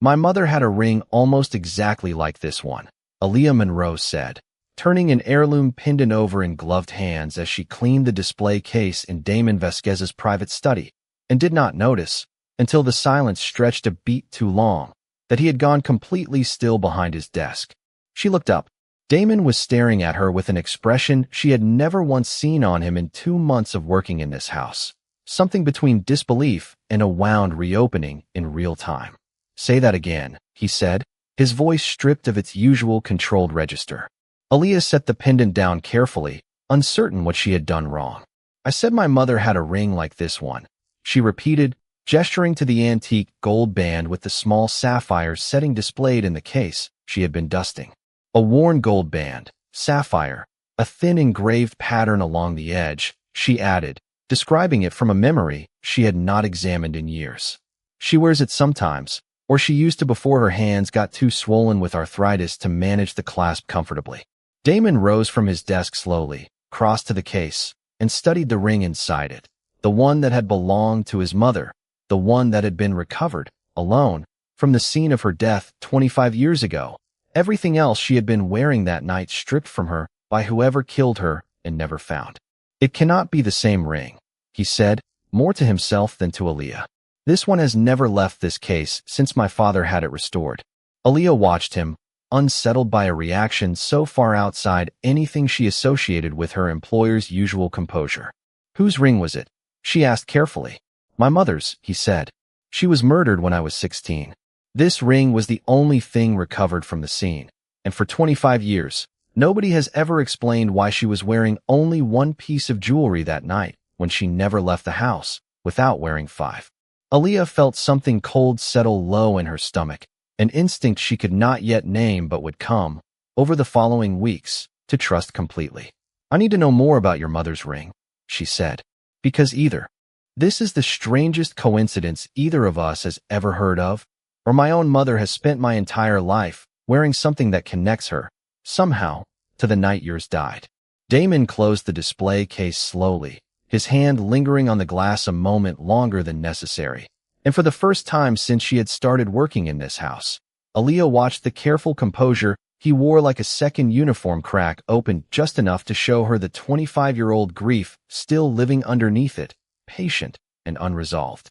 My mother had a ring almost exactly like this one, Aaliyah Monroe said, turning an heirloom pendant over in gloved hands as she cleaned the display case in Damon Vasquez's private study, and did not notice, until the silence stretched a beat too long, that he had gone completely still behind his desk. She looked up. Damon was staring at her with an expression she had never once seen on him in 2 months of working in this house, something between disbelief and a wound reopening in real time. "Say that again," he said, his voice stripped of its usual controlled register. Aaliyah set the pendant down carefully, uncertain what she had done wrong. "I said my mother had a ring like this one," she repeated, gesturing to the antique gold band with the small sapphire setting displayed in the case she had been dusting. A worn gold band, sapphire, a thin engraved pattern along the edge, she added, describing it from a memory she had not examined in years. "She wears it sometimes, or she used to before her hands got too swollen with arthritis to manage the clasp comfortably." Damon rose from his desk slowly, crossed to the case, and studied the ring inside it, the one that had belonged to his mother, the one that had been recovered, alone, from the scene of her death 25 years ago. Everything else she had been wearing that night stripped from her by whoever killed her and never found. "It cannot be the same ring," he said, more to himself than to Aaliyah. "This one has never left this case since my father had it restored." Aaliyah watched him, unsettled by a reaction so far outside anything she associated with her employer's usual composure. "Whose ring was it?" she asked carefully. "My mother's," he said. "She was murdered when I was 16. This ring was the only thing recovered from the scene, and for 25 years, nobody has ever explained why she was wearing only one piece of jewelry that night when she never left the house without wearing 5. Aaliyah felt something cold settle low in her stomach, an instinct she could not yet name but would come, over the following weeks, to trust completely. "I need to know more about your mother's ring," she said, "because either this is the strangest coincidence either of us has ever heard of, or my own mother has spent my entire life wearing something that connects her, somehow, to the night yours died." Damon closed the display case slowly, his hand lingering on the glass a moment longer than necessary. And for the first time since she had started working in this house, Aaliyah watched the careful composure he wore like a second uniform crack open just enough to show her the 25-year-old grief still living underneath it, patient and unresolved.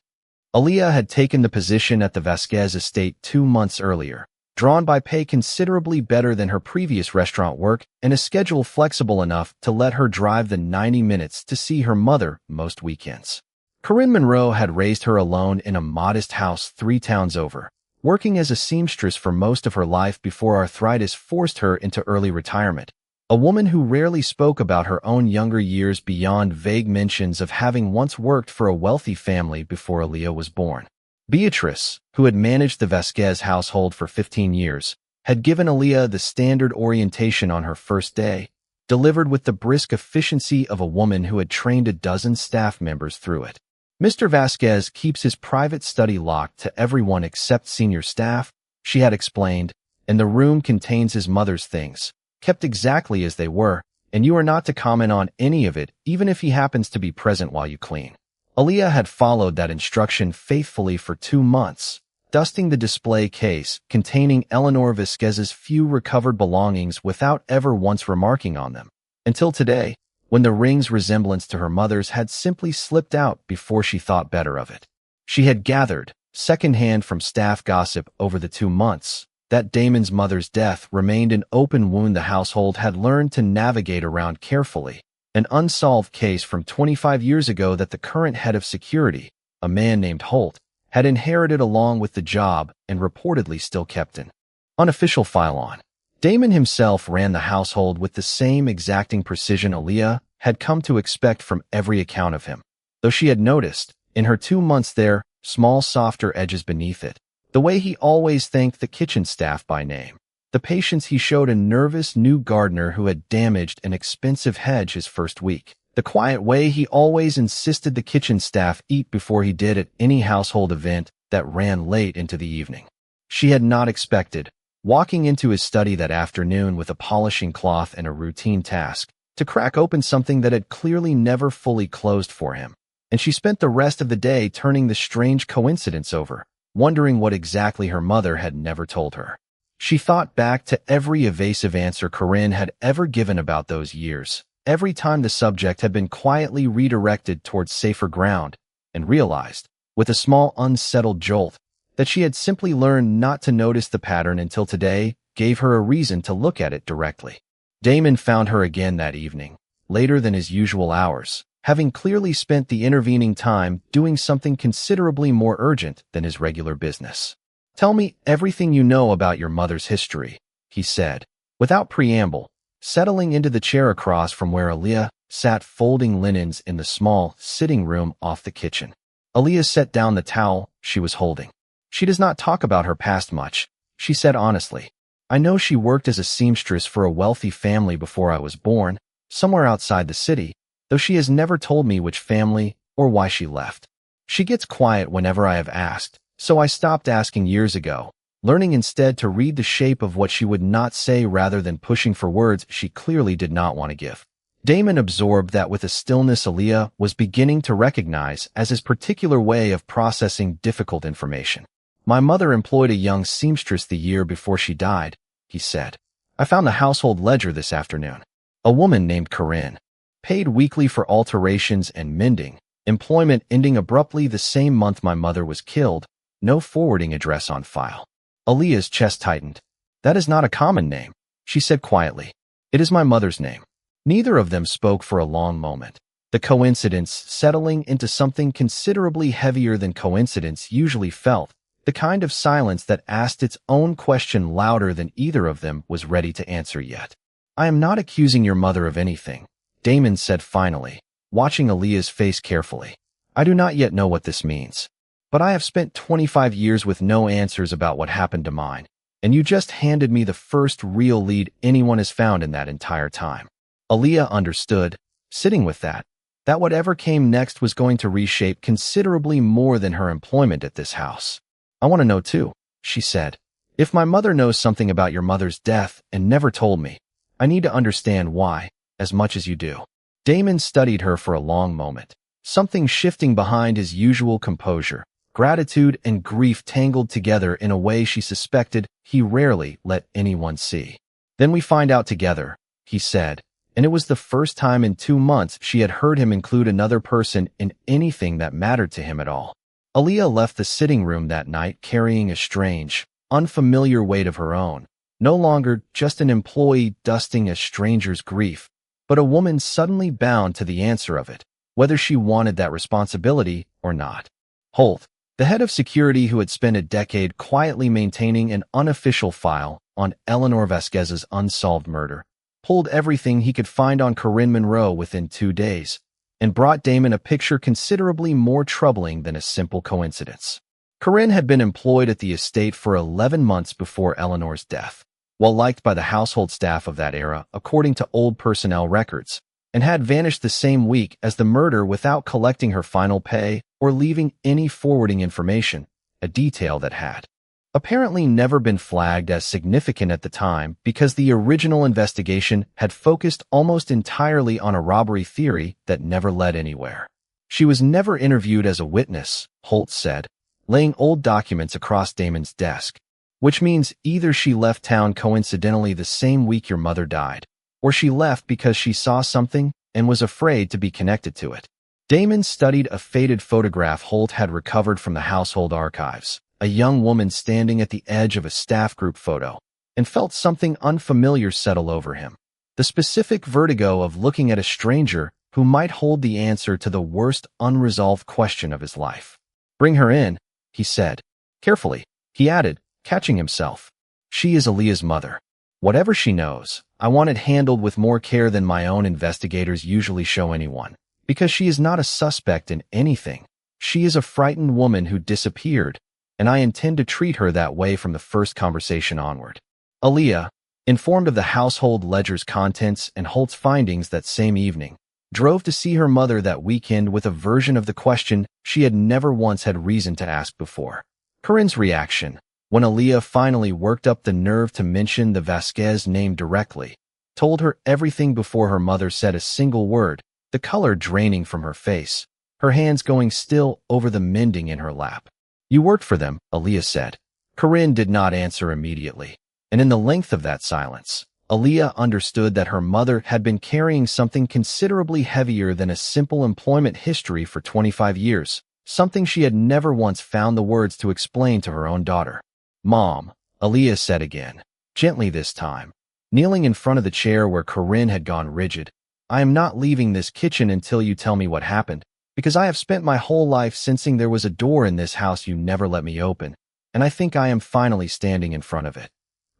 Aaliyah had taken the position at the Vasquez estate 2 months earlier, drawn by pay considerably better than her previous restaurant work and a schedule flexible enough to let her drive the 90 minutes to see her mother most weekends. Corinne Monroe had raised her alone in a modest house 3 towns over, working as a seamstress for most of her life before arthritis forced her into early retirement. A woman who rarely spoke about her own younger years beyond vague mentions of having once worked for a wealthy family before Aaliyah was born. Beatrice, who had managed the Vasquez household for 15 years, had given Aaliyah the standard orientation on her first day, delivered with the brisk efficiency of a woman who had trained a dozen staff members through it. "Mr. Vasquez keeps his private study locked to everyone except senior staff," she had explained, "and the room contains his mother's things, kept exactly as they were, and you are not to comment on any of it, even if he happens to be present while you clean." Aaliyah had followed that instruction faithfully for 2 months, dusting the display case containing Eleanor Vasquez's few recovered belongings without ever once remarking on them, until today, when the ring's resemblance to her mother's had simply slipped out before she thought better of it. She had gathered, secondhand from staff gossip over the 2 months, that Damon's mother's death remained an open wound the household had learned to navigate around carefully, an unsolved case from 25 years ago that the current head of security, a man named Holt, had inherited along with the job and reportedly still kept an unofficial file on. Damon himself ran the household with the same exacting precision Aaliyah had come to expect from every account of him, though she had noticed, in her 2 months there, small softer edges beneath it. The way he always thanked the kitchen staff by name, the patience he showed a nervous new gardener who had damaged an expensive hedge his first week, the quiet way he always insisted the kitchen staff eat before he did at any household event that ran late into the evening. She had not expected, walking into his study that afternoon with a polishing cloth and a routine task, to crack open something that had clearly never fully closed for him, and she spent the rest of the day turning the strange coincidence over, wondering what exactly her mother had never told her. She thought back to every evasive answer Corinne had ever given about those years, every time the subject had been quietly redirected towards safer ground, and realized, with a small unsettled jolt, that she had simply learned not to notice the pattern until today gave her a reason to look at it directly. Damon found her again that evening, later than his usual hours, having clearly spent the intervening time doing something considerably more urgent than his regular business. "Tell me everything you know about your mother's history," he said, without preamble, settling into the chair across from where Aaliyah sat folding linens in the small sitting room off the kitchen. Aaliyah set down the towel she was holding. "She does not talk about her past much," she said honestly. "I know she worked as a seamstress for a wealthy family before I was born, somewhere outside the city, though she has never told me which family or why she left. She gets quiet whenever I have asked, so I stopped asking years ago, learning instead to read the shape of what she would not say rather than pushing for words she clearly did not want to give." Damon absorbed that with a stillness Aaliyah was beginning to recognize as his particular way of processing difficult information. "My mother employed a young seamstress the year before she died," he said. "I found the household ledger this afternoon. A woman named Corinne, paid weekly for alterations and mending, employment ending abruptly the same month my mother was killed, no forwarding address on file." Aaliyah's chest tightened. "That is not a common name," she said quietly. "It is my mother's name." Neither of them spoke for a long moment, the coincidence settling into something considerably heavier than coincidence usually felt, the kind of silence that asked its own question louder than either of them was ready to answer yet. "I am not accusing your mother of anything," Damon said finally, watching Aaliyah's face carefully. "I do not yet know what this means. But I have spent 25 years with no answers about what happened to mine, and you just handed me the first real lead anyone has found in that entire time." Aaliyah understood, sitting with that whatever came next was going to reshape considerably more than her employment at this house. "I want to know too," she said. "If my mother knows something about your mother's death and never told me, I need to understand why, as much as you do." Damon studied her for a long moment, something shifting behind his usual composure. Gratitude and grief tangled together in a way she suspected he rarely let anyone see. "Then we find out together," he said, and it was the first time in 2 months she had heard him include another person in anything that mattered to him at all. Aaliyah left the sitting room that night carrying a strange, unfamiliar weight of her own, no longer just an employee dusting a stranger's grief, but a woman suddenly bound to the answer of it, whether she wanted that responsibility or not. Holt, the head of security who had spent a decade quietly maintaining an unofficial file on Eleanor Vasquez's unsolved murder, pulled everything he could find on Corinne Monroe within 2 days, and brought Damon a picture considerably more troubling than a simple coincidence. Corinne had been employed at the estate for 11 months before Eleanor's death, well liked by the household staff of that era according to old personnel records, and had vanished the same week as the murder without collecting her final pay or leaving any forwarding information, a detail that had apparently never been flagged as significant at the time because the original investigation had focused almost entirely on a robbery theory that never led anywhere. "She was never interviewed as a witness," Holt said, laying old documents across Damon's desk, "which means either she left town coincidentally the same week your mother died, or she left because she saw something and was afraid to be connected to it." Damon studied a faded photograph Holt had recovered from the household archives, a young woman standing at the edge of a staff group photo, and felt something unfamiliar settle over him. The specific vertigo of looking at a stranger who might hold the answer to the worst unresolved question of his life. "Bring her in," he said. Carefully, he added, catching himself. "She is Aaliyah's mother. Whatever she knows, I want it handled with more care than my own investigators usually show anyone, because she is not a suspect in anything. She is a frightened woman who disappeared, and I intend to treat her that way from the first conversation onward." Aaliyah, informed of the household ledger's contents and Holt's findings that same evening, drove to see her mother that weekend with a version of the question she had never once had reason to ask before. Corinne's reaction, when Aaliyah finally worked up the nerve to mention the Vasquez name directly, told her everything before her mother said a single word, the color draining from her face, her hands going still over the mending in her lap. You worked for them, Aaliyah said. Corinne did not answer immediately, and in the length of that silence, Aaliyah understood that her mother had been carrying something considerably heavier than a simple employment history for 25 years, something she had never once found the words to explain to her own daughter. Mom, Aaliyah said again, gently this time, kneeling in front of the chair where Corinne had gone rigid. I am not leaving this kitchen until you tell me what happened, because I have spent my whole life sensing there was a door in this house you never let me open, and I think I am finally standing in front of it.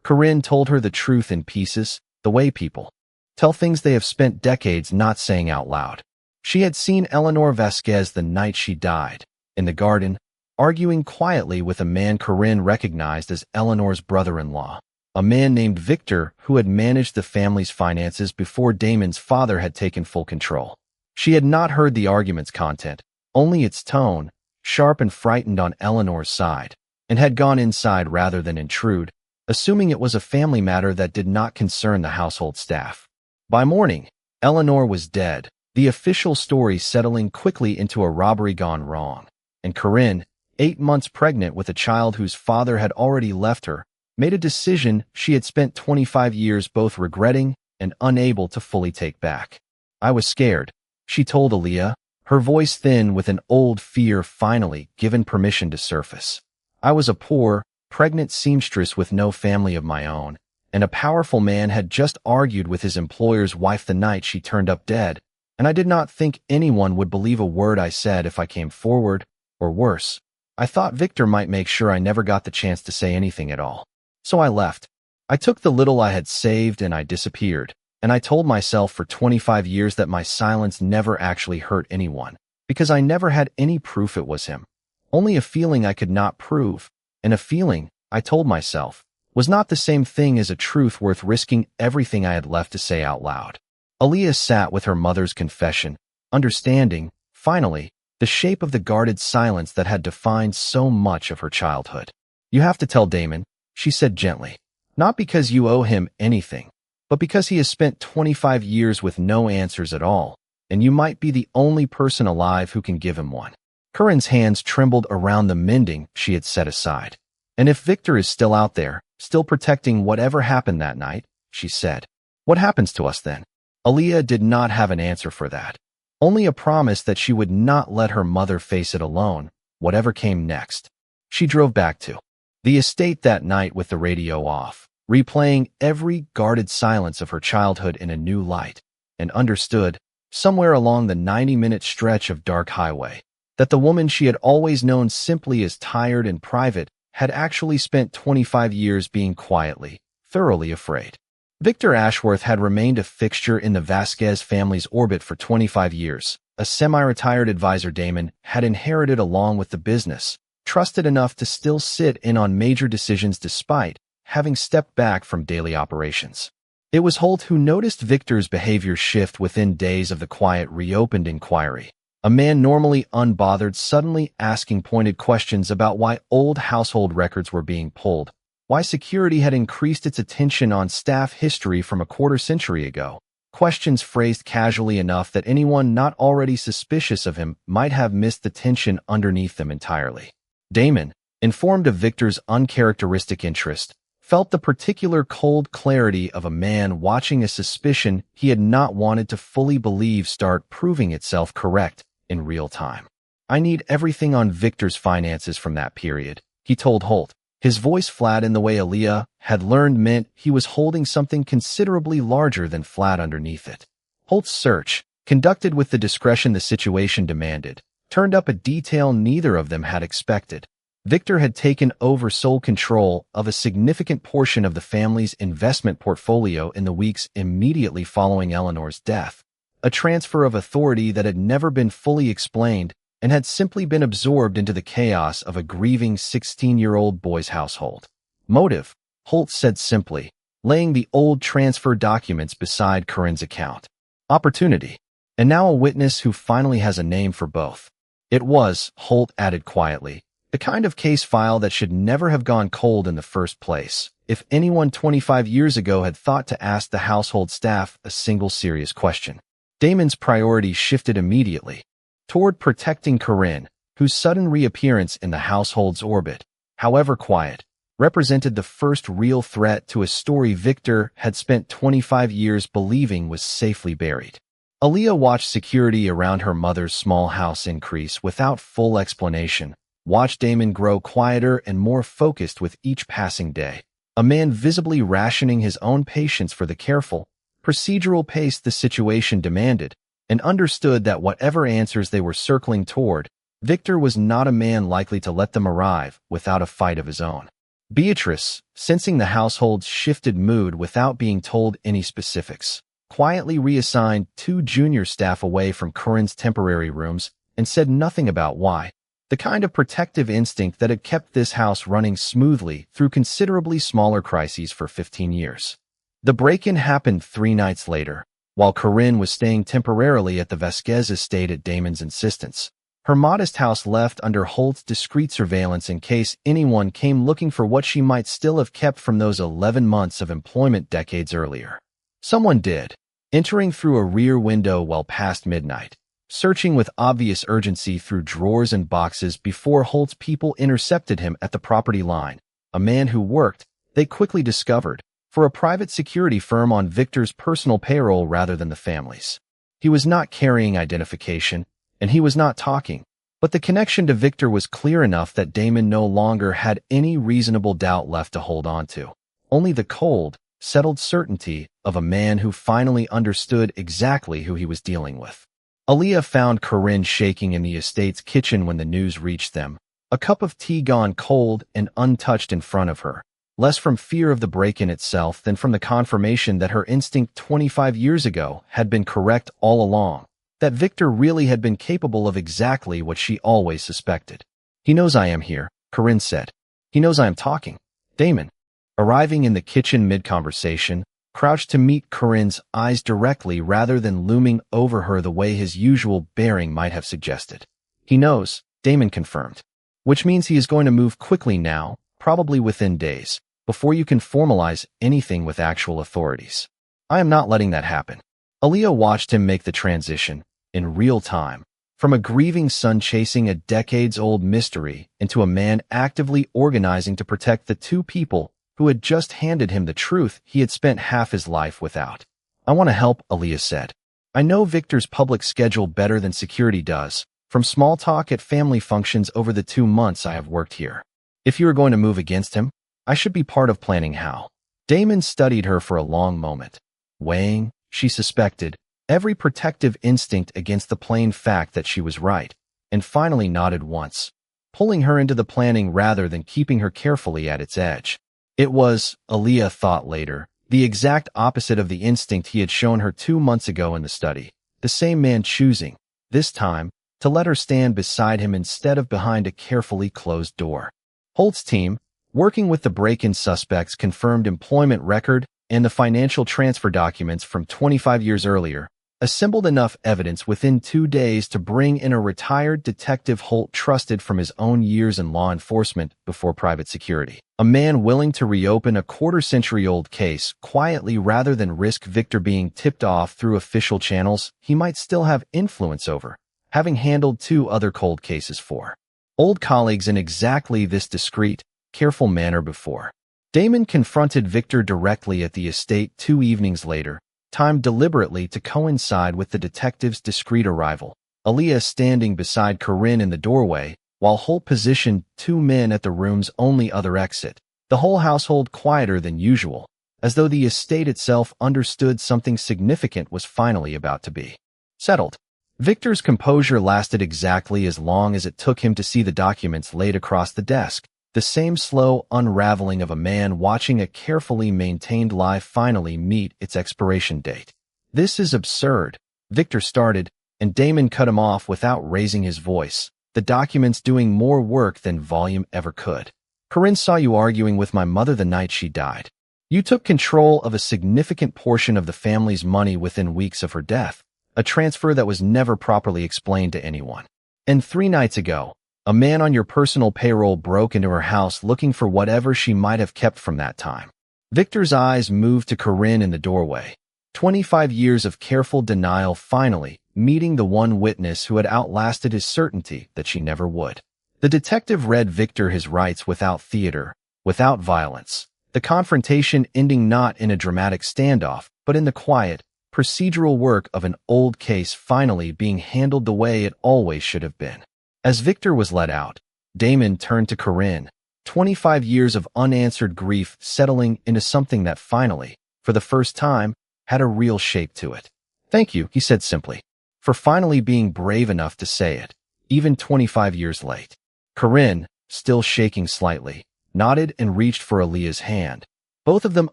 Corinne told her the truth in pieces, the way people tell things they have spent decades not saying out loud. She had seen Eleanor Vasquez the night she died, in the garden, arguing quietly with a man Corinne recognized as Eleanor's brother-in-law, a man named Victor who had managed the family's finances before Damon's father had taken full control. She had not heard the argument's content, only its tone, sharp and frightened on Eleanor's side, and had gone inside rather than intrude, assuming it was a family matter that did not concern the household staff. By morning, Eleanor was dead, the official story settling quickly into a robbery gone wrong, and Corinne, 8 months pregnant with a child whose father had already left her, made a decision she had spent 25 years both regretting and unable to fully take back. I was scared, she told Aaliyah, her voice thin with an old fear finally given permission to surface. I was a poor, pregnant seamstress with no family of my own, and a powerful man had just argued with his employer's wife the night she turned up dead, and I did not think anyone would believe a word I said if I came forward, or worse. I thought Victor might make sure I never got the chance to say anything at all. So I left. I took the little I had saved and I disappeared, and I told myself for 25 years that my silence never actually hurt anyone, because I never had any proof it was him. Only a feeling I could not prove. And a feeling, I told myself, was not the same thing as a truth worth risking everything I had left to say out loud. Aaliyah sat with her mother's confession, understanding, finally, the shape of the guarded silence that had defined so much of her childhood. You have to tell Damon, she said gently, not because you owe him anything, but because he has spent 25 years with no answers at all, and you might be the only person alive who can give him one. Corinne's hands trembled around the mending she had set aside. And if Victor is still out there, still protecting whatever happened that night, she said, what happens to us then? Aaliyah did not have an answer for that. Only a promise that she would not let her mother face it alone, whatever came next. She drove back to the estate that night with the radio off, replaying every guarded silence of her childhood in a new light, and understood, somewhere along the 90-minute stretch of dark highway, that the woman she had always known simply as tired and private had actually spent 25 years being quietly, thoroughly afraid. Victor Ashworth had remained a fixture in the Vasquez family's orbit for 25 years. A semi-retired advisor Damon had inherited along with the business, trusted enough to still sit in on major decisions despite having stepped back from daily operations. It was Holt who noticed Victor's behavior shift within days of the quiet reopened inquiry. A man normally unbothered suddenly asking pointed questions about why old household records were being pulled, why security had increased its attention on staff history from a quarter-century ago, questions phrased casually enough that anyone not already suspicious of him might have missed the tension underneath them entirely. Damon, informed of Victor's uncharacteristic interest, felt the particular cold clarity of a man watching a suspicion he had not wanted to fully believe start proving itself correct in real time. I need everything on Victor's finances from that period, he told Holt, his voice flat in the way Aaliyah had learned meant he was holding something considerably larger than flat underneath it. Holt's search, conducted with the discretion the situation demanded, turned up a detail neither of them had expected. Victor had taken over sole control of a significant portion of the family's investment portfolio in the weeks immediately following Eleanor's death, a transfer of authority that had never been fully explained and had simply been absorbed into the chaos of a grieving 16-year-old boy's household. Motive, Holt said simply, laying the old transfer documents beside Corinne's account. Opportunity, and now a witness who finally has a name for both. It was, Holt added quietly, the kind of case file that should never have gone cold in the first place, if anyone 25 years ago had thought to ask the household staff a single serious question. Damon's priorities shifted immediately. Toward protecting Corinne, whose sudden reappearance in the household's orbit, however quiet, represented the first real threat to a story Victor had spent 25 years believing was safely buried. Aaliyah watched security around her mother's small house increase without full explanation, watched Damon grow quieter and more focused with each passing day, a man visibly rationing his own patience for the careful, procedural pace the situation demanded, and understood that whatever answers they were circling toward, Victor was not a man likely to let them arrive without a fight of his own. Beatrice, sensing the household's shifted mood without being told any specifics, quietly reassigned 2 junior staff away from Corinne's temporary rooms and said nothing about why, the kind of protective instinct that had kept this house running smoothly through considerably smaller crises for 15 years. The break-in happened 3 nights later, while Corinne was staying temporarily at the Vasquez estate at Damon's insistence, her modest house left under Holt's discreet surveillance in case anyone came looking for what she might still have kept from those 11 months of employment decades earlier. Someone did, entering through a rear window well past midnight, searching with obvious urgency through drawers and boxes before Holt's people intercepted him at the property line, a man who worked, they quickly discovered, for a private security firm on Victor's personal payroll rather than the family's. He was not carrying identification, and he was not talking, but the connection to Victor was clear enough that Damon no longer had any reasonable doubt left to hold on to. Only the cold, settled certainty of a man who finally understood exactly who he was dealing with. Aaliyah found Corinne shaking in the estate's kitchen when the news reached them, a cup of tea gone cold and untouched in front of her, less from fear of the break-in itself than from the confirmation that her instinct 25 years ago had been correct all along, that Victor really had been capable of exactly what she always suspected. "He knows I am here," Corinne said. "He knows I am talking." Damon, arriving in the kitchen mid-conversation, crouched to meet Corinne's eyes directly rather than looming over her the way his usual bearing might have suggested. "He knows," Damon confirmed, "which means he is going to move quickly now, probably within days, before you can formalize anything with actual authorities. I am not letting that happen." Aaliyah watched him make the transition, in real time, from a grieving son chasing a decades-old mystery into a man actively organizing to protect the 2 people who had just handed him the truth he had spent half his life without. "I want to help," Aaliyah said. "I know Victor's public schedule better than security does, from small talk at family functions over the 2 months I have worked here. If you are going to move against him, I should be part of planning how." Damon studied her for a long moment, weighing, she suspected, every protective instinct against the plain fact that she was right, and finally nodded once, pulling her into the planning rather than keeping her carefully at its edge. It was, Aaliyah thought later, the exact opposite of the instinct he had shown her 2 months ago in the study, the same man choosing, this time, to let her stand beside him instead of behind a carefully closed door. Holt's team, working with the break-in suspects, confirmed employment record and the financial transfer documents from 25 years earlier, assembled enough evidence within 2 days to bring in a retired detective Holt trusted from his own years in law enforcement before private security. A man willing to reopen a quarter-century-old case quietly rather than risk Victor being tipped off through official channels he might still have influence over, having handled 2 other cold cases for old colleagues in exactly this discreet, careful manner before. Damon confronted Victor directly at the estate 2 evenings later, timed deliberately to coincide with the detective's discreet arrival, Aaliyah standing beside Corinne in the doorway, while Holt positioned 2 men at the room's only other exit, the whole household quieter than usual, as though the estate itself understood something significant was finally about to be settled. Victor's composure lasted exactly as long as it took him to see the documents laid across the desk, the same slow unraveling of a man watching a carefully maintained lie finally meet its expiration date. "This is absurd," Victor started, and Damon cut him off without raising his voice, the documents doing more work than volume ever could. "Corinne saw you arguing with my mother the night she died. You took control of a significant portion of the family's money within weeks of her death, a transfer that was never properly explained to anyone. And 3 nights ago, a man on your personal payroll broke into her house looking for whatever she might have kept from that time." Victor's eyes moved to Corinne in the doorway, 25 years of careful denial finally meeting the one witness who had outlasted his certainty that she never would. The detective read Victor his rights without theater, without violence. The confrontation ending not in a dramatic standoff, but in the quiet, procedural work of an old case finally being handled the way it always should have been. As Victor was let out, Damon turned to Corinne, 25 years of unanswered grief settling into something that finally, for the first time, had a real shape to it. "Thank you," he said simply, "for finally being brave enough to say it, even 25 years late." Corinne, still shaking slightly, nodded and reached for Aaliyah's hand, both of them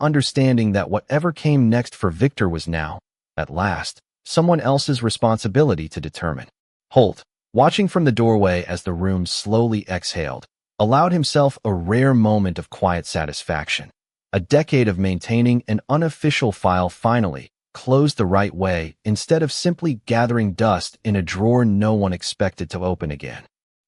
understanding that whatever came next for Victor was now, at last, someone else's responsibility to determine. Holt, watching from the doorway as the room slowly exhaled, allowed himself a rare moment of quiet satisfaction. A decade of maintaining an unofficial file finally closed the right way instead of simply gathering dust in a drawer no one expected to open again.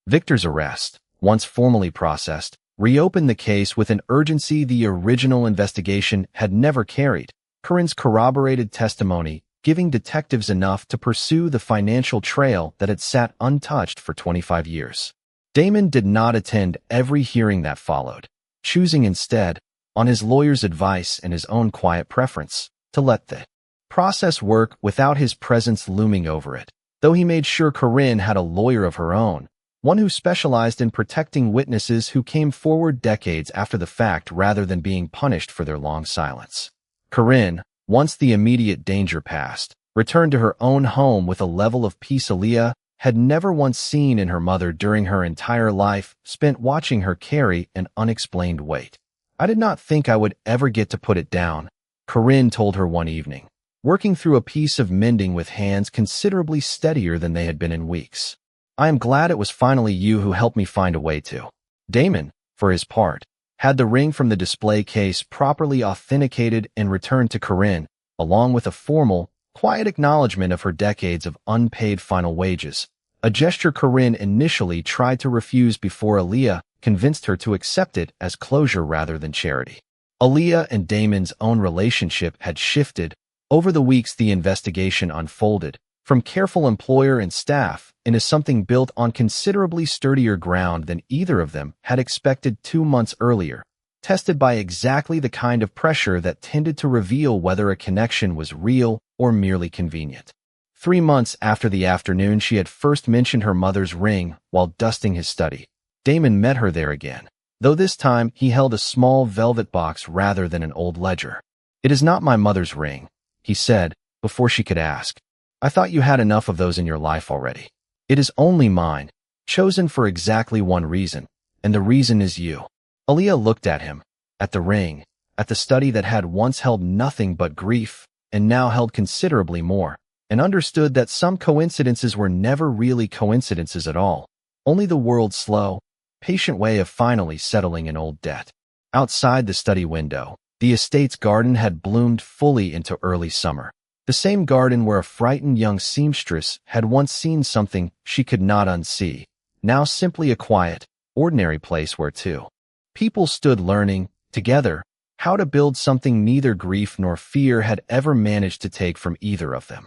Victor's arrest, once formally processed, reopened the case with an urgency the original investigation had never carried. Corinne's corroborated testimony giving detectives enough to pursue the financial trail that had sat untouched for 25 years. Damon did not attend every hearing that followed, choosing instead, on his lawyer's advice and his own quiet preference, to let the process work without his presence looming over it, though he made sure Corinne had a lawyer of her own, one who specialized in protecting witnesses who came forward decades after the fact rather than being punished for their long silence. Corinne, once the immediate danger passed, returned to her own home with a level of peace Aaliyah had never once seen in her mother during her entire life spent watching her carry an unexplained weight. "I did not think I would ever get to put it down," Corinne told her one evening, working through a piece of mending with hands considerably steadier than they had been in weeks. "I am glad it was finally you who helped me find a way to." Damon, for his part, had the ring from the display case properly authenticated and returned to Corinne, along with a formal, quiet acknowledgement of her decades of unpaid final wages, a gesture Corinne initially tried to refuse before Aaliyah convinced her to accept it as closure rather than charity. Aaliyah and Damon's own relationship had shifted over the weeks the investigation unfolded, from careful employer and staff into something built on considerably sturdier ground than either of them had expected 2 months earlier, tested by exactly the kind of pressure that tended to reveal whether a connection was real or merely convenient. 3 months after the afternoon she had first mentioned her mother's ring while dusting his study, Damon met her there again, though this time he held a small velvet box rather than an old ledger. "It is not my mother's ring," he said, before she could ask. "I thought you had enough of those in your life already. It is only mine, chosen for exactly one reason, and the reason is you." Aaliyah looked at him, at the ring, at the study that had once held nothing but grief, and now held considerably more, and understood that some coincidences were never really coincidences at all, only the world's slow, patient way of finally settling an old debt. Outside the study window, the estate's garden had bloomed fully into early summer. The same garden where a frightened young seamstress had once seen something she could not unsee, now simply a quiet, ordinary place where two people stood learning, together, how to build something neither grief nor fear had ever managed to take from either of them.